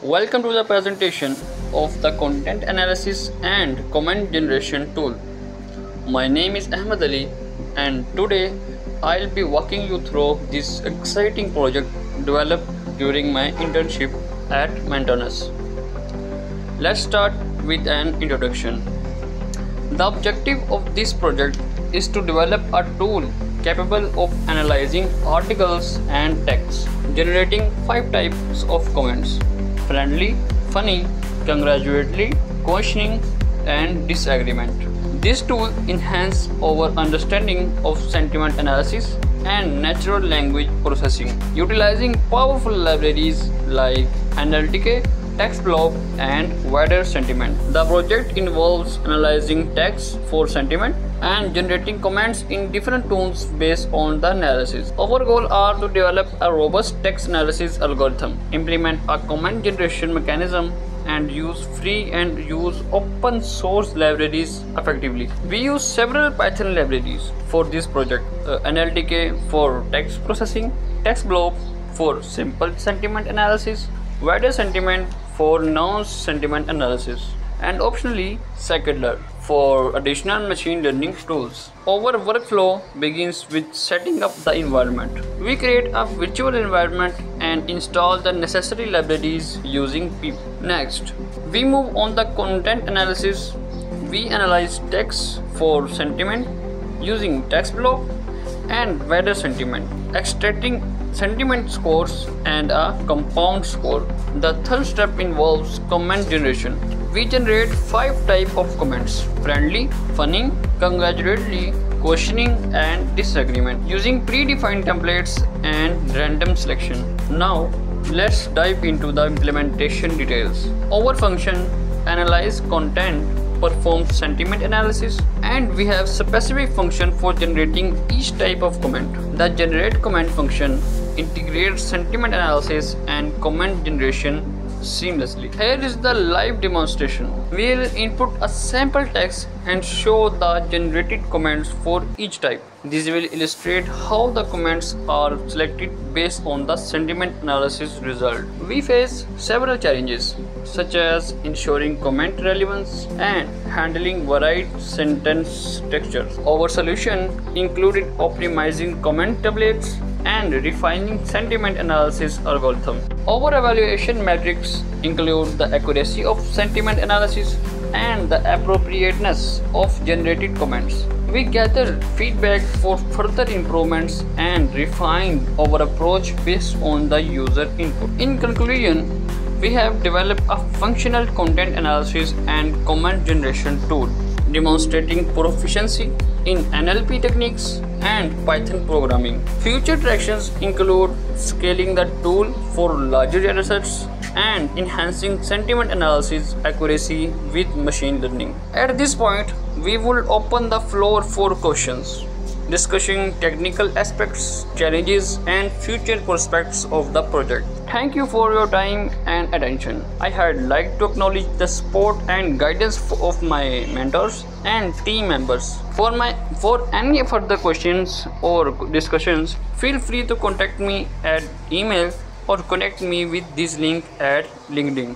Welcome to the presentation of the content analysis and comment generation tool. My name is Ahmed Ali and today I'll be walking you through this exciting project developed during my internship at Mentornus. Let's start with an introduction. The objective of this project is to develop a tool capable of analyzing articles and text, generating 5 types of comments: friendly, funny, congratulatory, questioning, and disagreement. This tool enhances our understanding of sentiment analysis and natural language processing, utilizing powerful libraries like NLTK, TextBlob, and wider sentiment. The project involves analyzing text for sentiment and generating comments in different tones based on the analysis. Our goal are to develop a robust text analysis algorithm, implement a comment generation mechanism, and use free and use open source libraries effectively. We use several Python libraries for this project: NLTK for text processing, TextBlob for simple sentiment analysis, wider sentiment for non-sentiment analysis, and optionally scikit-learn for additional machine learning tools. Our workflow begins with setting up the environment. We create a virtual environment and install the necessary libraries using pip. Next, we move on the content analysis. We analyze text for sentiment using TextBlob and wider sentiment, extracting sentiment scores and a compound score. The third step involves comment generation. We generate 5 types of comments: friendly, funny, congratulatory, questioning, and disagreement, using predefined templates and random selection. Now let's dive into the implementation details. Our function analyze content performs sentiment analysis, and we have specific function for generating each type of comment. The generate comment function integrates sentiment analysis and comment generation seamlessly. Here is the live demonstration. We will input a sample text and show the generated comments for each type. This will illustrate how the comments are selected based on the sentiment analysis result. We face several challenges, such as ensuring comment relevance and handling varied sentence textures. Our solution included optimizing comment templates and refining sentiment analysis algorithm. Our evaluation metrics include the accuracy of sentiment analysis and the appropriateness of generated comments. We gathered feedback for further improvements and refined our approach based on the user input. In conclusion, we have developed a functional content analysis and comment generation tool, demonstrating proficiency in NLP techniques and Python programming. Future directions include scaling the tool for larger datasets and enhancing sentiment analysis accuracy with machine learning. At this point, we will open the floor for questions, discussing technical aspects, challenges, and future prospects of the project. Thank you for your time and attention. I had like to acknowledge the support and guidance of my mentors and team members. For any further questions or discussions, feel free to contact me at email or connect me with this link at LinkedIn.